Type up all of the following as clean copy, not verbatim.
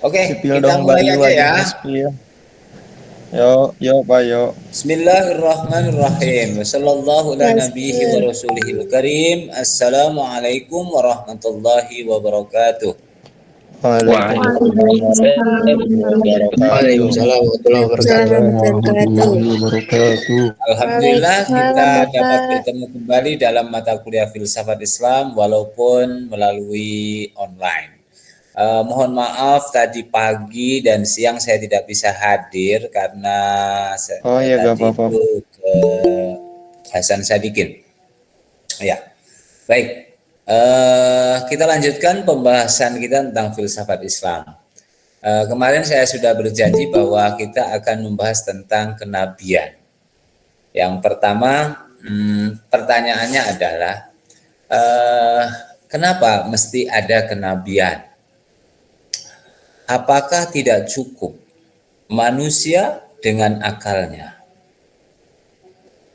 Oke, Spill kita dong mulai Bayu, aja ayo ya. spill. Yuk, yuk Pak, yuk. Bismillahirrahmanirrahim. Wassallallahu ala nabihi wa Gaspol. rasulihil karim. Assalamualaikum warahmatullahi wabarakatuh. Waalaikumsalam Waalaikumsalam warahmatullahi wabarakatuh. Waalaikumsalam warahmatullahi wabarakatuh. warahmatullahi wabarakatuh. Warahmatullahi wabarakatuh. Alhamdulillah kita Waalaikumsalam dapat Bapak. bertemu kembali dalam mata kuliah filsafat Islam walaupun melalui online. Mohon maaf tadi pagi dan siang saya tidak bisa hadir karena Oh ya, gak tadi apa-apa. itu ke Hasan Sadikin. Ya, baik. Kita lanjutkan pembahasan kita tentang filsafat Islam. Kemarin saya sudah berjanji bahwa kita akan membahas tentang kenabian. Yang pertama, pertanyaannya adalah kenapa mesti ada kenabian? Apakah tidak cukup manusia dengan akalnya?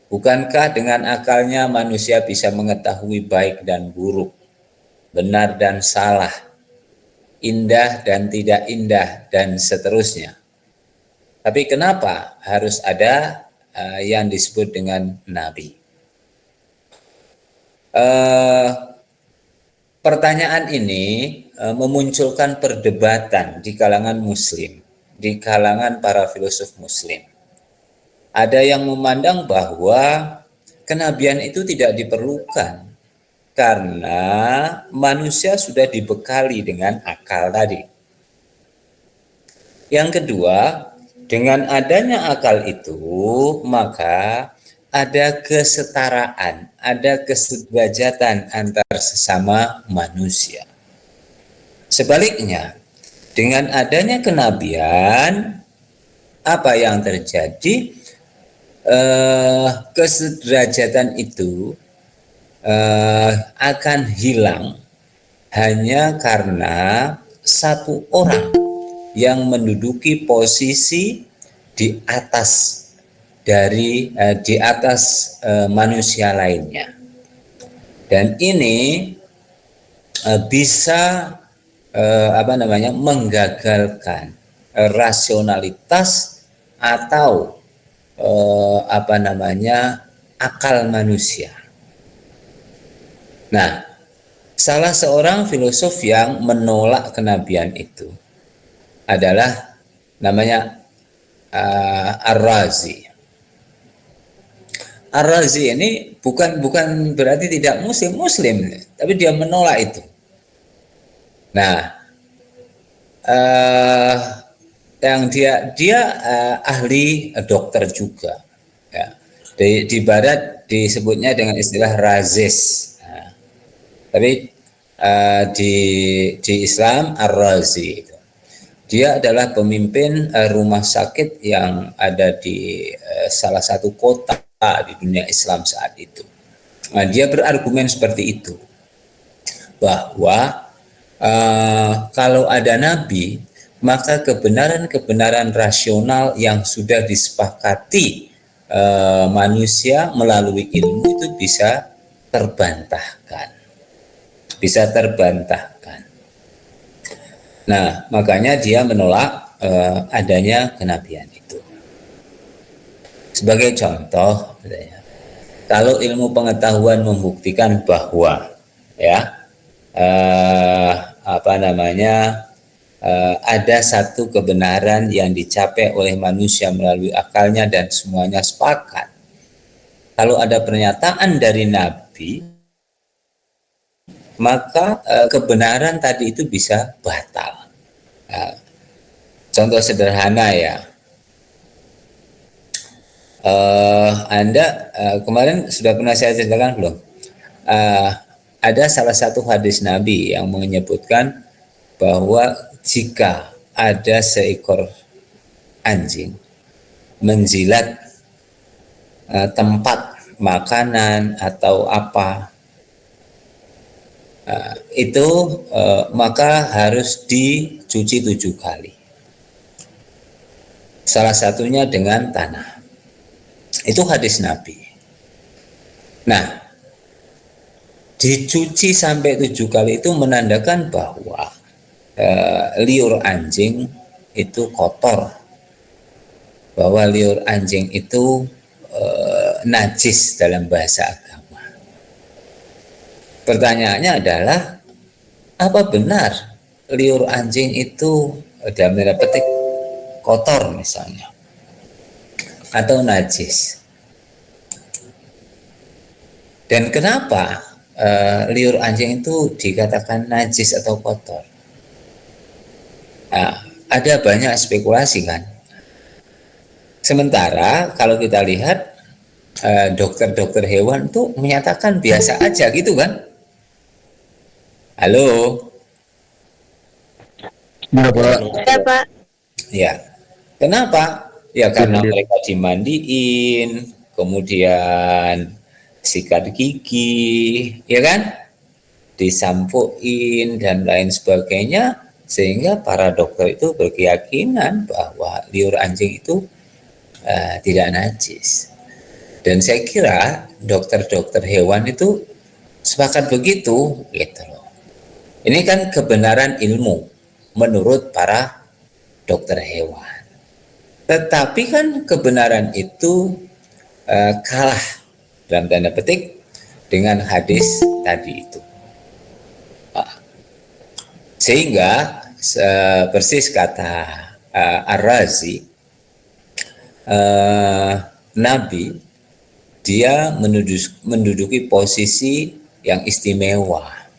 Bukankah dengan akalnya manusia bisa mengetahui baik dan buruk, benar dan salah, indah dan tidak indah, dan seterusnya? Tapi kenapa harus ada yang disebut dengan nabi? Pertanyaan ini memunculkan perdebatan di kalangan muslim, di kalangan para filosof muslim. Ada yang memandang bahwa kenabian itu tidak diperlukan karena manusia sudah dibekali dengan akal tadi. Yang kedua, dengan adanya akal itu, maka ada kesetaraan, ada kesederajatan antar sesama manusia. Sebaliknya, dengan adanya kenabian, apa yang terjadi? Kesederajatan itu akan hilang hanya karena satu orang yang menduduki posisi di atas manusia lainnya, dan ini bisa menggagalkan rasionalitas atau akal manusia. Nah, salah seorang filosof yang menolak kenabian itu adalah namanya Ar-Razi. Ar-Razi ini bukan berarti tidak muslim, tapi dia menolak itu. Nah, yang dia ahli dokter juga, ya. Di barat disebutnya dengan istilah razis. Nah, tapi di Islam Ar-Razi itu. Dia adalah pemimpin rumah sakit yang ada di salah satu kota di dunia Islam saat itu. Nah, dia berargumen seperti itu, bahwa kalau ada nabi, maka kebenaran-kebenaran rasional yang sudah disepakati manusia melalui ilmu itu bisa terbantahkan. Nah, makanya dia menolak adanya kenabian itu. Sebagai contoh, kalau ilmu pengetahuan membuktikan bahwa ada satu kebenaran yang dicapai oleh manusia melalui akalnya dan semuanya sepakat. Kalau ada pernyataan dari nabi, maka kebenaran tadi itu bisa batal. Contoh sederhana ya, Anda kemarin sudah pernah saya ceritakan belum? Ada salah satu hadis Nabi yang menyebutkan bahwa jika ada seekor anjing menjilat tempat makanan atau apa, maka harus dicuci 7 kali. Salah satunya dengan tanah. Itu hadis Nabi. Nah, dicuci sampai 7 kali itu menandakan bahwa liur anjing itu kotor, bahwa liur anjing itu najis dalam bahasa agama. Pertanyaannya adalah, apa benar liur anjing itu dalam tanda petik kotor misalnya atau najis? Dan kenapa liur anjing itu dikatakan najis atau kotor? Nah, ada banyak spekulasi kan. Sementara kalau kita lihat dokter-dokter hewan tuh menyatakan biasa aja gitu kan. Halo. Ya, Pak. Ya, Pak. Ya. Kenapa? Ya karena mereka dimandiin, kemudian sikat gigi, ya kan? Disampuin dan lain sebagainya, sehingga para dokter itu berkeyakinan bahwa liur anjing itu tidak najis. Dan saya kira dokter-dokter hewan itu sepakat begitu, gitu loh. Ini kan kebenaran ilmu menurut para dokter hewan. Tetapi kan kebenaran itu kalah dalam tanda petik dengan hadis tadi itu. Sehingga persis kata Ar-Razi, Nabi dia menduduki posisi yang istimewa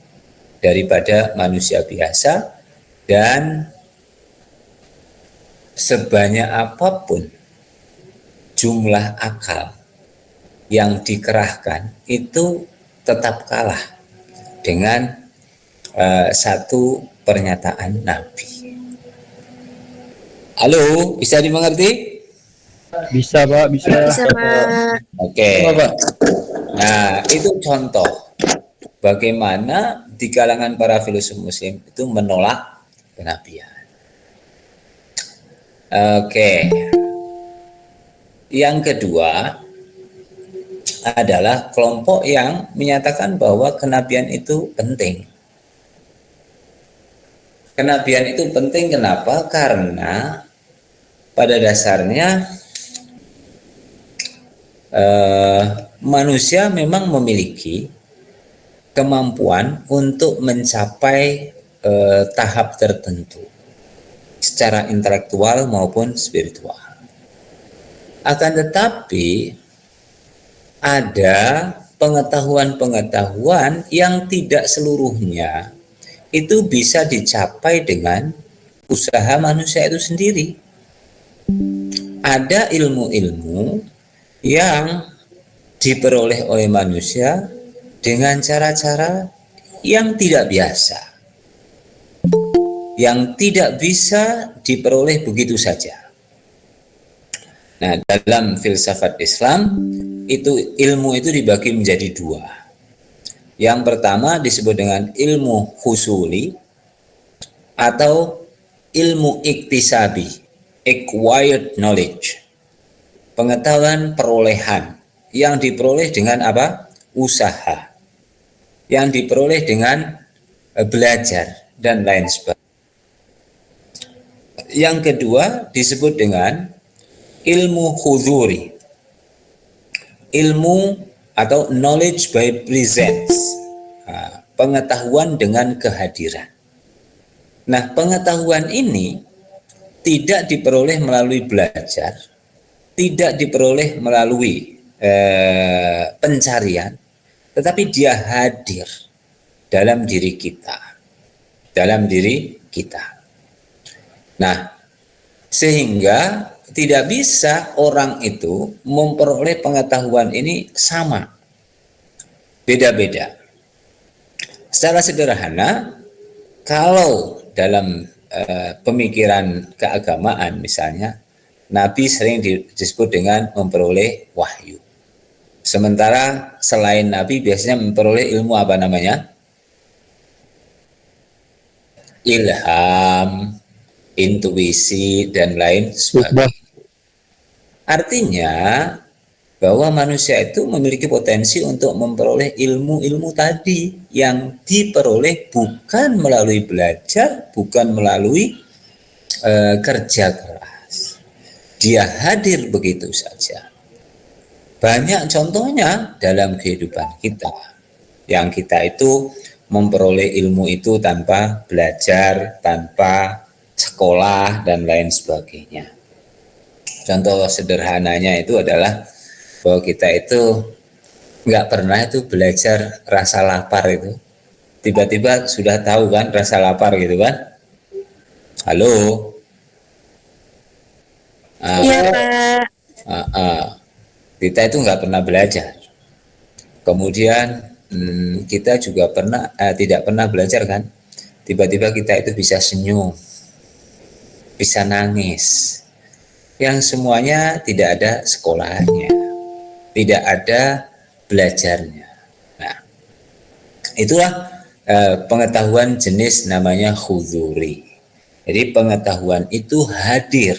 daripada manusia biasa, dan sebanyak apapun jumlah akal yang dikerahkan itu tetap kalah dengan satu pernyataan Nabi. Halo, bisa dimengerti? Bisa, Pak, bisa. Bisa, Pak. Oke. Pak. Nah, itu contoh bagaimana di kalangan para filsuf muslim itu menolak kenabian. Oke. Yang kedua adalah kelompok yang menyatakan bahwa kenabian itu penting. Kenabian itu penting kenapa? Karena pada dasarnya manusia memang memiliki kemampuan untuk mencapai tahap tertentu secara intelektual maupun spiritual. Akan tetapi ada pengetahuan-pengetahuan yang tidak seluruhnya itu bisa dicapai dengan usaha manusia itu sendiri. Ada ilmu-ilmu yang diperoleh oleh manusia dengan cara-cara yang tidak biasa, yang tidak bisa diperoleh begitu saja. Nah, dalam filsafat Islam itu ilmu itu dibagi menjadi dua. Yang pertama disebut dengan ilmu husuli atau ilmu iktisabi, acquired knowledge, pengetahuan perolehan yang diperoleh dengan apa? Usaha, yang diperoleh dengan belajar dan lain sebagainya. Yang kedua disebut dengan ilmu huduri, ilmu atau knowledge by presence, pengetahuan dengan kehadiran. Nah, pengetahuan ini tidak diperoleh melalui belajar, tidak diperoleh melalui pencarian, tetapi dia hadir dalam diri kita, dalam diri kita. Nah, sehingga tidak bisa orang itu memperoleh pengetahuan ini sama, beda-beda. Secara sederhana, kalau dalam pemikiran keagamaan misalnya, Nabi sering disebut dengan memperoleh wahyu. Sementara selain Nabi biasanya memperoleh ilmu apa namanya? Ilham, intuisi, dan lain sebagainya. Artinya bahwa manusia itu memiliki potensi untuk memperoleh ilmu-ilmu tadi yang diperoleh bukan melalui belajar, bukan melalui kerja keras. Dia hadir begitu saja. Banyak contohnya dalam kehidupan kita, yang kita itu memperoleh ilmu itu tanpa belajar, tanpa sekolah, dan lain sebagainya. Contoh sederhananya itu adalah bahwa kita itu nggak pernah itu belajar rasa lapar itu. Tiba-tiba sudah tahu kan rasa lapar gitu kan. Halo. Iya, Pak. Kita itu nggak pernah belajar. Kemudian kita juga tidak pernah belajar kan. Tiba-tiba kita itu bisa senyum, bisa nangis. Yang semuanya tidak ada sekolahnya, tidak ada belajarnya. Nah, itulah pengetahuan jenis namanya huzuri. Jadi pengetahuan itu hadir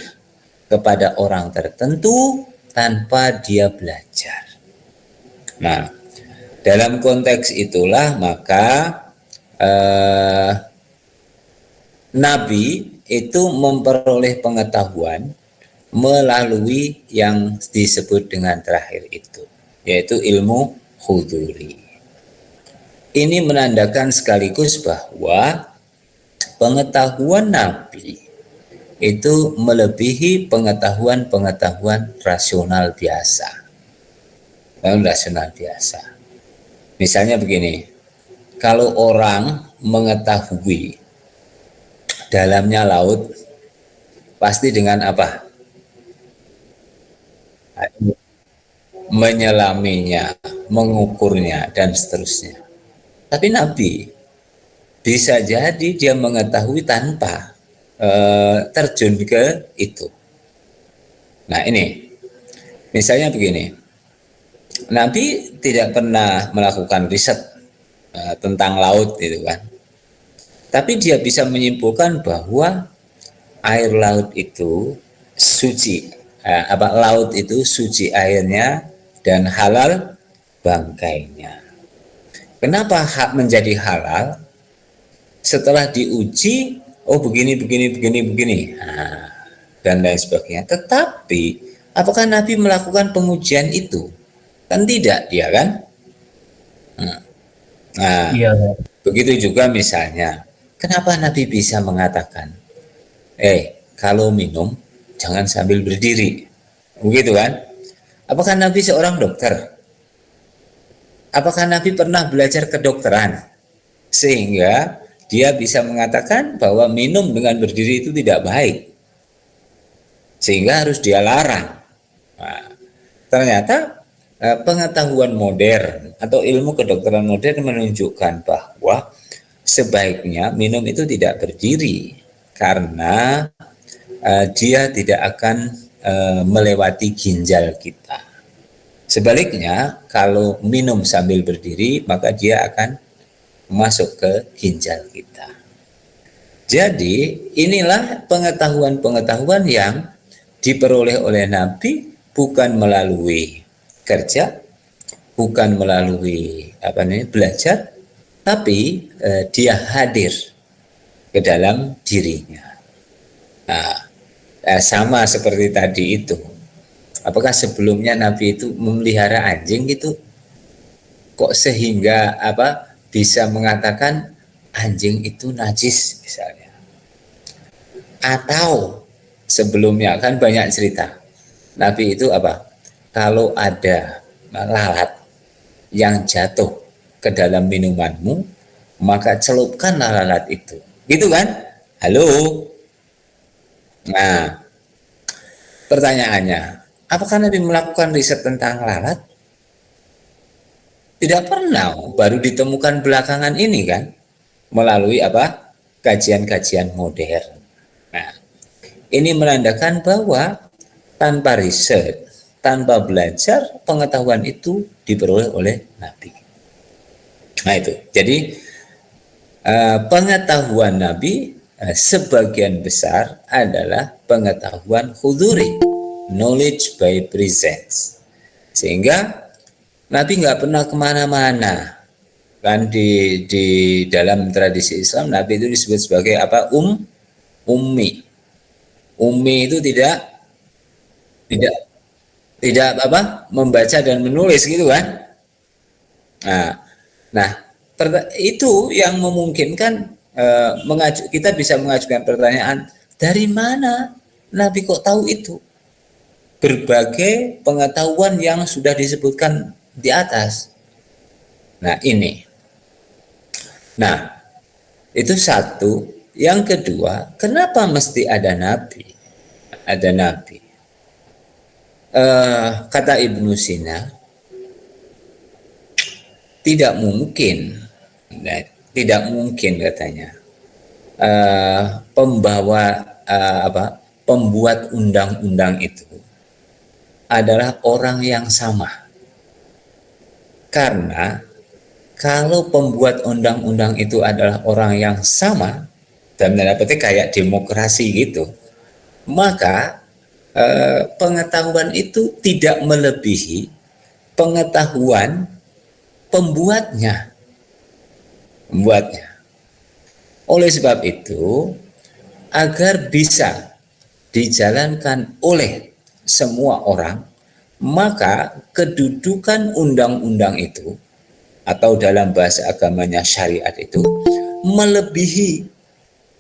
kepada orang tertentu tanpa dia belajar. Nah, dalam konteks itulah maka Nabi itu memperoleh pengetahuan melalui yang disebut dengan terakhir itu, yaitu ilmu huduri. Ini menandakan sekaligus bahwa pengetahuan Nabi itu melebihi pengetahuan rasional biasa. Rasional biasa. Misalnya begini, kalau orang mengetahui dalamnya laut, pasti dengan apa? Menyelaminya, mengukurnya, dan seterusnya. Tapi Nabi bisa jadi dia mengetahui tanpa terjun ke itu. Nah ini, misalnya begini, Nabi tidak pernah melakukan riset tentang laut gitu kan. Tapi dia bisa menyimpulkan bahwa air laut itu suci, laut itu suci airnya dan halal bangkainya. Kenapa hak menjadi halal? Setelah diuji, oh begini, dan lain sebagainya. Tetapi, apakah Nabi melakukan pengujian itu? Kan tidak, dia kan? Nah, Iya. begitu juga misalnya, kenapa Nabi bisa mengatakan, kalau minum jangan sambil berdiri, begitu kan? Apakah Nabi seorang dokter? Apakah Nabi pernah belajar kedokteran sehingga dia bisa mengatakan bahwa minum dengan berdiri itu tidak baik, sehingga harus dia larang? Nah, ternyata pengetahuan modern atau ilmu kedokteran modern menunjukkan bahwa sebaiknya minum itu tidak berdiri karena dia tidak akan melewati ginjal kita. Sebaliknya, kalau minum sambil berdiri, maka dia akan masuk ke ginjal kita. Jadi, inilah pengetahuan-pengetahuan yang diperoleh oleh Nabi bukan melalui kerja, bukan melalui belajar, tapi dia hadir ke dalam dirinya. Nah, sama seperti tadi itu. Apakah sebelumnya Nabi itu memelihara anjing gitu? Kok sehingga bisa mengatakan anjing itu najis misalnya? Atau sebelumnya kan banyak cerita. Nabi itu kalau ada lalat yang jatuh ke dalam minumanmu, maka celupkanlah lalat itu. Gitu kan? Halo? Nah, pertanyaannya, apakah Nabi melakukan riset tentang lalat? Tidak pernah, baru ditemukan belakangan ini kan, melalui kajian-kajian modern. Nah, ini menandakan bahwa tanpa riset, tanpa belajar, pengetahuan itu diperoleh oleh Nabi. Nah itu, jadi pengetahuan Nabi sebagian besar adalah pengetahuan huduri, knowledge by presence. Sehingga Nabi nggak pernah kemana-mana. Kan di dalam tradisi Islam Nabi itu disebut sebagai apa? Ummi. Ummi itu tidak tidak apa? Membaca dan menulis gitu kan. Nah, itu yang memungkinkan kita bisa mengajukan pertanyaan, dari mana Nabi kok tahu itu? Berbagai pengetahuan yang sudah disebutkan di atas. Nah, ini. Nah, itu satu. Yang kedua, kenapa mesti ada Nabi? Ada Nabi. Kata Ibnu Sina, tidak mungkin katanya pembuat undang-undang itu adalah orang yang sama. Karena kalau pembuat undang-undang itu adalah orang yang sama, dalam tanda petik kayak demokrasi gitu, maka pengetahuan itu tidak melebihi pengetahuan pembuatnya. Oleh sebab itu, agar bisa dijalankan oleh semua orang, maka kedudukan undang-undang itu, atau dalam bahasa agamanya syariat itu, melebihi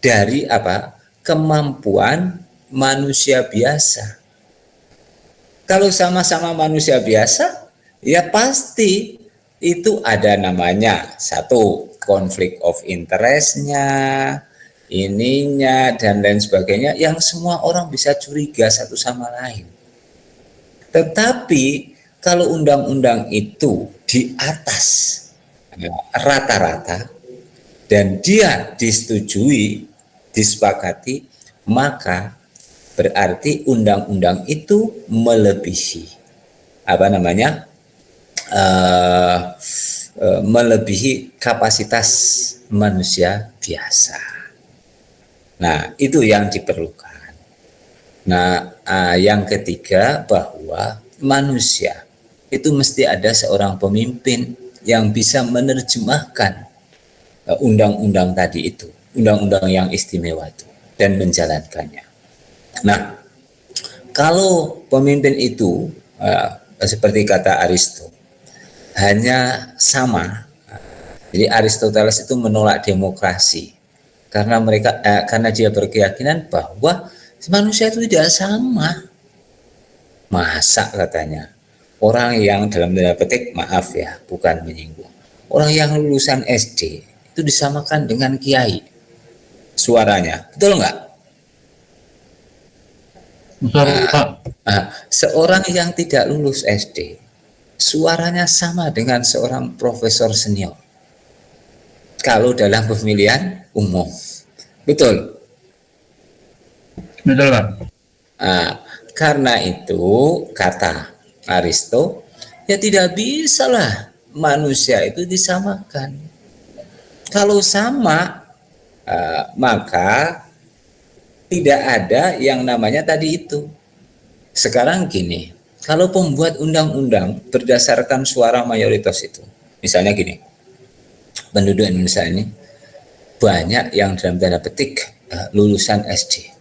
dari kemampuan manusia biasa. Kalau sama-sama manusia biasa, ya pasti itu ada namanya satu konflik of interest-nya, ininya dan lain sebagainya, yang semua orang bisa curiga satu sama lain. Tetapi kalau undang-undang itu di atas rata-rata dan dia disetujui, disepakati, maka berarti undang-undang itu melebihi melebihi kapasitas manusia biasa. Nah, itu yang diperlukan. Nah, yang ketiga, bahwa manusia itu mesti ada seorang pemimpin yang bisa menerjemahkan undang-undang tadi itu, undang-undang yang istimewa itu, dan menjalankannya. Nah, kalau pemimpin itu seperti kata Aristo, hanya sama. Jadi Aristoteles itu menolak demokrasi karena dia berkeyakinan bahwa manusia itu tidak sama. Masa katanya orang yang dalam tanda petik, maaf ya, bukan menyinggung, orang yang lulusan SD itu disamakan dengan kiai suaranya, betul nggak? Seorang yang tidak lulus SD suaranya sama dengan seorang profesor senior kalau dalam pemilihan umum, betul? Betul, Pak. Karena itu kata Aristo, ya tidak bisalah manusia itu disamakan. Kalau sama, maka tidak ada yang namanya tadi itu. Sekarang gini, kalau pembuat undang-undang berdasarkan suara mayoritas itu, misalnya gini, penduduk Indonesia ini banyak yang dalam tanda petik lulusan SD.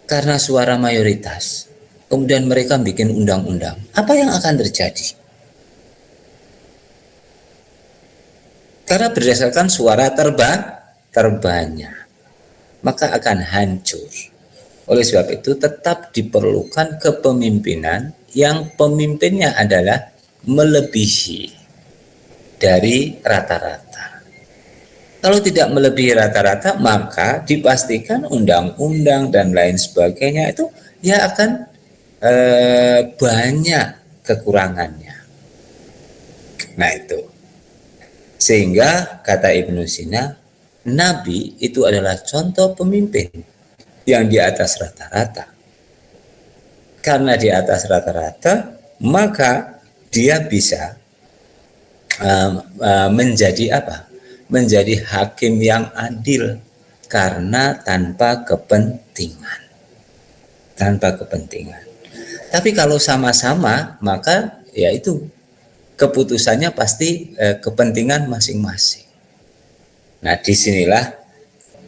Karena suara mayoritas, kemudian mereka bikin undang-undang, apa yang akan terjadi? Karena berdasarkan suara terbanyak, maka akan hancur. Oleh sebab itu tetap diperlukan kepemimpinan yang pemimpinnya adalah melebihi dari rata-rata. Kalau tidak melebihi rata-rata, maka dipastikan undang-undang dan lain sebagainya itu ya akan banyak kekurangannya. Nah itu. Sehingga kata Ibnu Sina, Nabi itu adalah contoh pemimpin yang di atas rata-rata. Karena di atas rata-rata, maka dia bisa menjadi apa? Menjadi hakim yang adil karena tanpa kepentingan. Tapi kalau sama-sama, maka ya itu keputusannya pasti kepentingan masing-masing. Nah, disinilah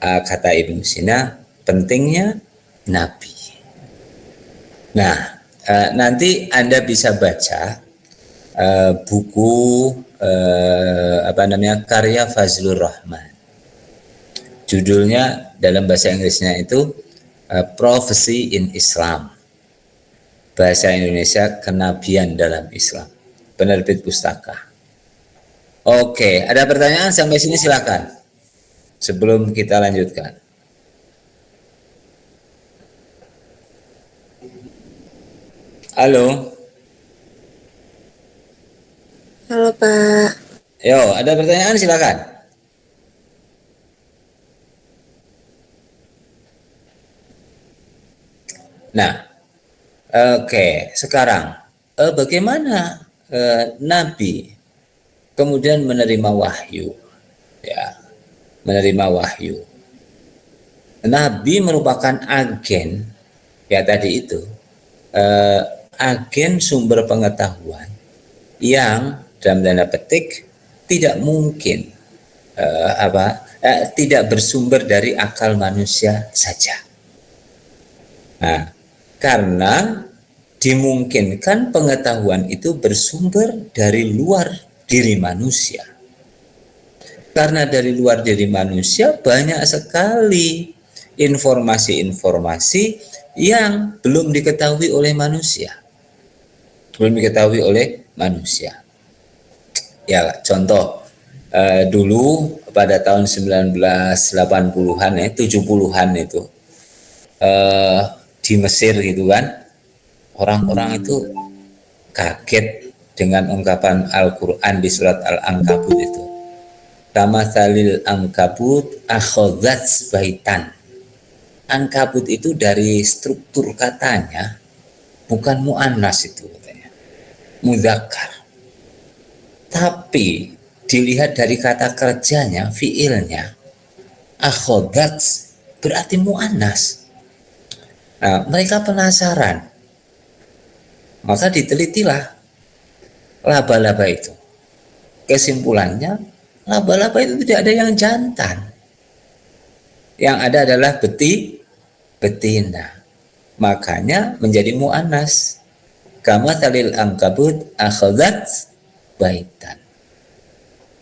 kata Ibnu Sina pentingnya Nabi. Nah, nanti Anda bisa baca buku karya Fazlur Rahman. Judulnya dalam bahasa Inggrisnya itu Prophecy in Islam. Bahasa Indonesia Kenabian dalam Islam. Penerbit Pustaka. Oke, ada pertanyaan sampai sini silakan. Sebelum kita lanjutkan. Halo. Halo Pak. Yo, ada pertanyaan silakan. Nah, oke, sekarang bagaimana Nabi kemudian menerima wahyu? Ya, menerima wahyu. Nabi merupakan agen, ya tadi itu, agen sumber pengetahuan yang dalam tanda petik tidak mungkin tidak bersumber dari akal manusia saja. Nah, karena dimungkinkan pengetahuan itu bersumber dari luar diri manusia. Karena dari luar diri manusia banyak sekali informasi-informasi yang belum diketahui oleh manusia. Belum diketahui oleh manusia. Ya, contoh dulu pada tahun 1980-an 70-an itu di Mesir gitu kan, orang-orang itu kaget dengan ungkapan Al-Quran di surat Al-Ankabut itu. Kamatsalil ankabut akhadzat baitan. Ankabut itu dari struktur katanya bukan muannas itu katanya, mudzakkar. Tapi dilihat dari kata kerjanya, fiilnya, akhadzat berarti muannas. Nah, mereka penasaran. Maka ditelitilah laba-laba itu. Kesimpulannya, laba-laba itu tidak ada yang jantan. Yang ada adalah betina. Makanya menjadi mu'annas. Kamatsalil ankabut akhadzat baitan.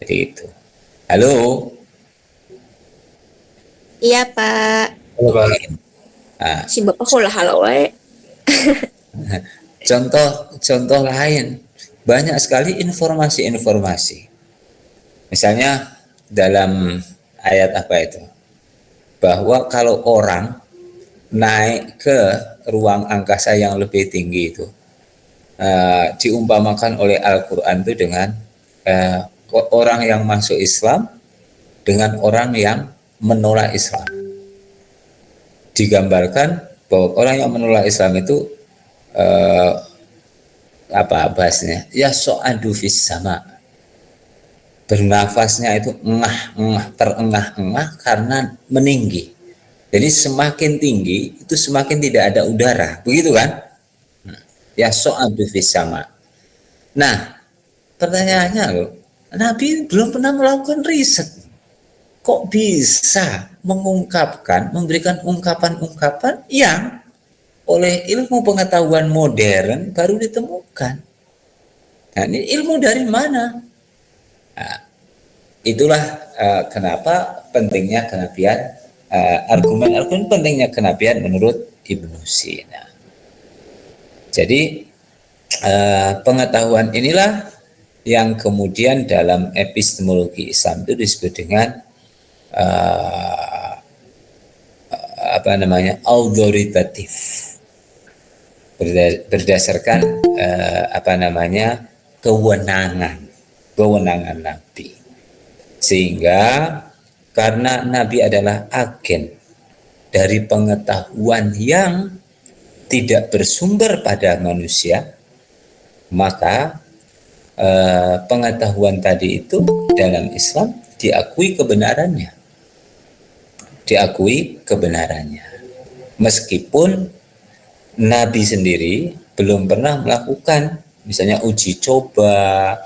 Jadi itu. Halo. Iya Pak. Halo, Pak. Si Bapak kok halo wae. Contoh lain, banyak sekali informasi-informasi. Misalnya dalam ayat apa itu? Bahwa kalau orang naik ke ruang angkasa yang lebih tinggi itu, diumpamakan oleh Al-Quran itu dengan orang yang masuk Islam dengan orang yang menolak Islam. Digambarkan bahwa orang yang menolak Islam itu apa bahasanya? Ya so'adu fis sama. Bernafasnya itu terengah-engah karena meninggi. Jadi semakin tinggi itu semakin tidak ada udara, begitu kan? Ya so'adu fis sama. Nah, pertanyaannya loh, Nabi belum pernah melakukan riset. Kok bisa memberikan ungkapan-ungkapan yang oleh ilmu pengetahuan modern baru ditemukan. Nah, ini ilmu dari mana? Nah, itulah kenapa pentingnya kenabian, argumen pentingnya kenabian menurut Ibnu Sina. Jadi pengetahuan inilah yang kemudian dalam epistemologi Islam itu disebut dengan autoritatif, berdasarkan kewenangan Nabi. Sehingga karena Nabi adalah agen dari pengetahuan yang tidak bersumber pada manusia, maka pengetahuan tadi itu dalam Islam diakui kebenarannya. Meskipun Nabi sendiri belum pernah melakukan misalnya uji coba,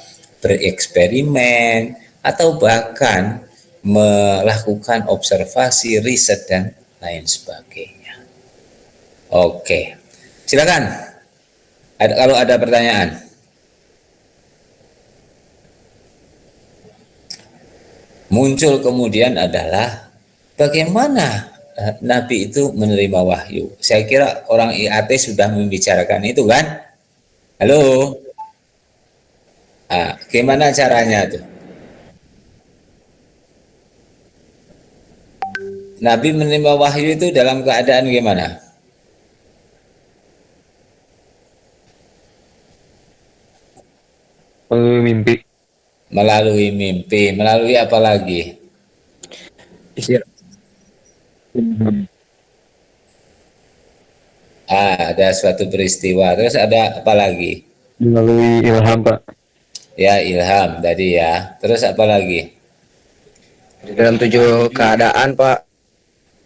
bereksperimen, atau bahkan melakukan observasi, riset, dan lain sebagainya. Oke, silakan. Kalau ada pertanyaan. Muncul kemudian adalah bagaimana Nabi itu menerima wahyu. Saya kira orang IAT sudah membicarakan itu kan? Halo? Gimana caranya tuh? Nabi menerima wahyu itu dalam keadaan gimana? Melalui mimpi. Melalui mimpi. Melalui apa lagi? Ada suatu peristiwa. Terus ada apa lagi? Melalui ilham, Pak. Ya, ilham tadi ya. Terus apa lagi? Dalam 7 keadaan, Pak.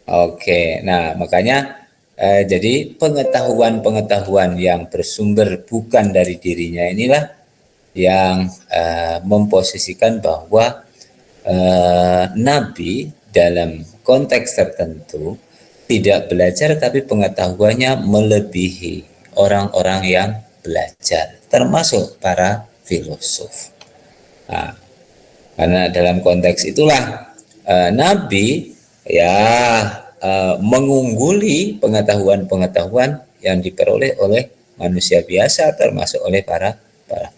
Oke, nah makanya jadi pengetahuan-pengetahuan yang bersumber bukan dari dirinya inilah yang memposisikan bahwa Nabi dalam konteks tertentu tidak belajar, tapi pengetahuannya melebihi orang-orang yang belajar, termasuk para filosof. Nah, karena dalam konteks itulah Nabi ya mengungguli pengetahuan-pengetahuan yang diperoleh oleh manusia biasa, termasuk oleh para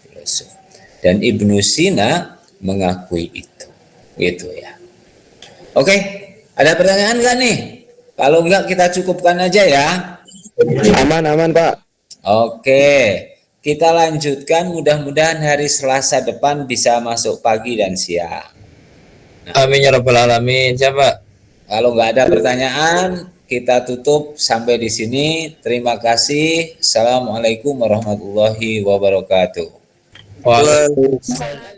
filosof. Dan Ibnu Sina mengakui itu, gitu ya. Oke, ada pertanyaan nggak nih? Kalau enggak kita cukupkan aja ya. Aman, Pak. Oke, kita lanjutkan. Mudah-mudahan hari Selasa depan bisa masuk pagi dan siang. Amin ya rabbal alamin. Siapa? Kalau nggak ada pertanyaan, kita tutup sampai di sini. Terima kasih. Assalamualaikum warahmatullahi wabarakatuh. Waalaikumsalam.